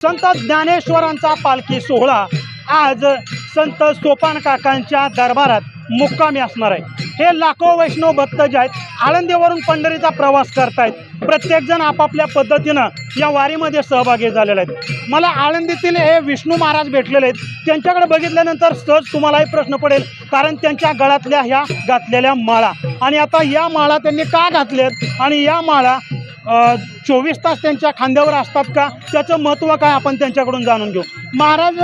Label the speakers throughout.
Speaker 1: संत ज्ञानेश्वरांचा पालखी सोहळा आज संत सोपान काकांच्या दरबारात मुक्कामी असणार आहे। हे लाखो वैष्णव भक्त जे आहेत आळंदीवरून पंढरीचा प्रवास करतायत, प्रत्येकजण आपापल्या पद्धतीनं या वारीमध्ये सहभागी झालेले आहेत। मला आळंदीतील हे विष्णू महाराज भेटलेले आहेत, त्यांच्याकडे बघितल्यानंतर सहज तुम्हालाही प्रश्न पडेल, कारण त्यांच्या गळ्यातल्या ह्या घातलेल्या माळा आणि आता या माळा त्यांनी का घातल्यात आणि या माळा 24 तास त्यांच्या खांद्यावर असतात का, त्याचं महत्त्व काय आपण त्यांच्याकडून जाणून घेऊ। महाराज,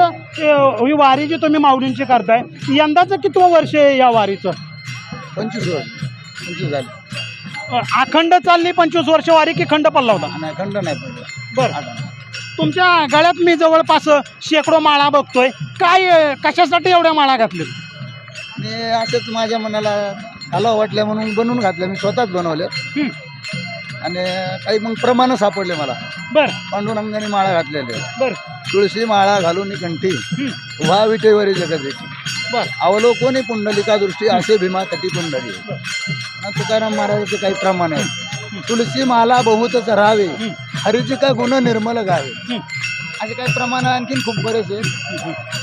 Speaker 1: ही वारी जी तुम्ही माऊलींची करताय, यंदाचं कितवं वर्ष आहे या वारीचं?
Speaker 2: 25 झाले।
Speaker 1: अखंड चालली 25 वर्ष वारी की खंड पडला होता?
Speaker 2: नाही, खंड नाही पडला।
Speaker 1: बरं, तुमच्या गळ्यात मी जवळपास शेकडो माळा बघतोय, काय कशासाठी एवढ्या माळा घातल्या?
Speaker 2: मी असंच माझ्या मनाला हलवा वाटल्या म्हणून बनवून घातल्या, मी स्वतःच बनवल्या आणि काही मग प्रमाण सापडले मला।
Speaker 1: बरं
Speaker 2: पांडुरंगाने माळा घातलेल्या,
Speaker 1: बरं
Speaker 2: तुळशी माळा घालून कंठी व्हा विटेवरी जगदेची,
Speaker 1: बरं
Speaker 2: अवलोकोनी पुंडलिका दृष्टी असे भीमातटी पुंडली। तुकाराम महाराजाचे काही प्रमाण आहे, तुळशी माला बहुत चरावे हरीची काय गुण निर्मल गावे, असे काही प्रमाण आणखीन खूप बरेच आहे।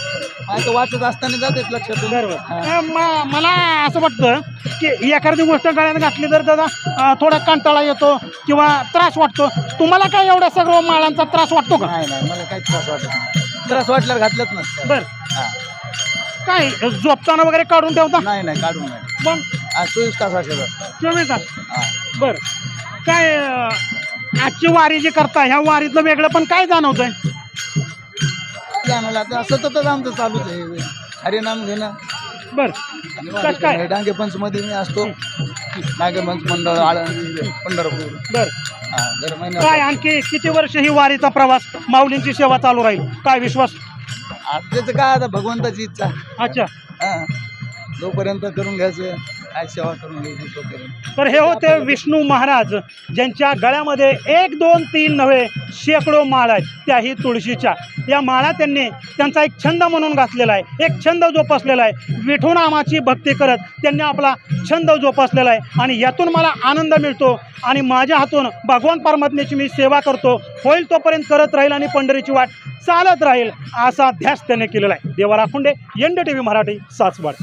Speaker 2: आता वाचत असताना जातेच लक्षात।
Speaker 1: बरोबर, मला असं वाटतं की एखादी गोष्ट गळ्यात घातली तर त्याचा थोडा कंटाळा येतो किंवा त्रास वाटतो। तुम्हाला काय एवढ्या सगळं माळांचा त्रास वाटतो का?
Speaker 2: नाही नाही, मला काही त्रास वाटत नाही। त्रास वाटल्यावर घातलंच नसतं।
Speaker 1: बरं,
Speaker 2: हां,
Speaker 1: काय झोपताना वगैरे काढून ठेवता?
Speaker 2: नाही नाही, काढून नाही।
Speaker 1: मग
Speaker 2: 24 तास असेच असतात।
Speaker 1: 24 तास?
Speaker 2: हां,
Speaker 1: बरं, काय आजची वारी जी करता, ह्या वारीतलं वेगळं पण काय जाणवतंय?
Speaker 2: जाणवलं आता सततच आमचं चालूच आहे, हरिनाम घेणं।
Speaker 1: बरं,
Speaker 2: आणि
Speaker 1: कसं
Speaker 2: वारी
Speaker 1: काय?
Speaker 2: करणं। डांगेपंचमध्ये मी असतो, नागेपंच मंडळ आळंदी पंढरपूर।
Speaker 1: बरं,
Speaker 2: हां, दर महिन्यात।
Speaker 1: काय आणखी किती वर्ष ही वारीचा प्रवास माऊलींची सेवा चालू राहील, काय विश्वास?
Speaker 2: त्याचं काय आता भगवंताची इच्छा।
Speaker 1: अच्छा,
Speaker 2: हां, जोपर्यंत करून घ्यायचं, काय सेवा करून घ्यायची तोपर्यंत।
Speaker 1: तर हे होते विष्णू महाराज, ज्यांच्या गळ्यामध्ये 1, 2, 3 नव्हे शेकडो माळा आहेत, त्याही तुळशीच्या। या माळा त्यांनी त्यांचा एक छंद म्हणून घातलेला आहे, एक छंद जोपासलेला आहे। विठुनामाची भक्ती करत त्यांनी आपला छंद जोपासलेला आहे आणि यातून मला आनंद मिळतो आणि माझ्या हातून भगवान परमात्म्याची मी सेवा करतो, होईल तोपर्यंत करत राहील आणि पंढरीची वाट चालत राहील, असा ध्यास त्याने केलेला आहे। देवा राखुंडे, NDTV मराठी, सासवड।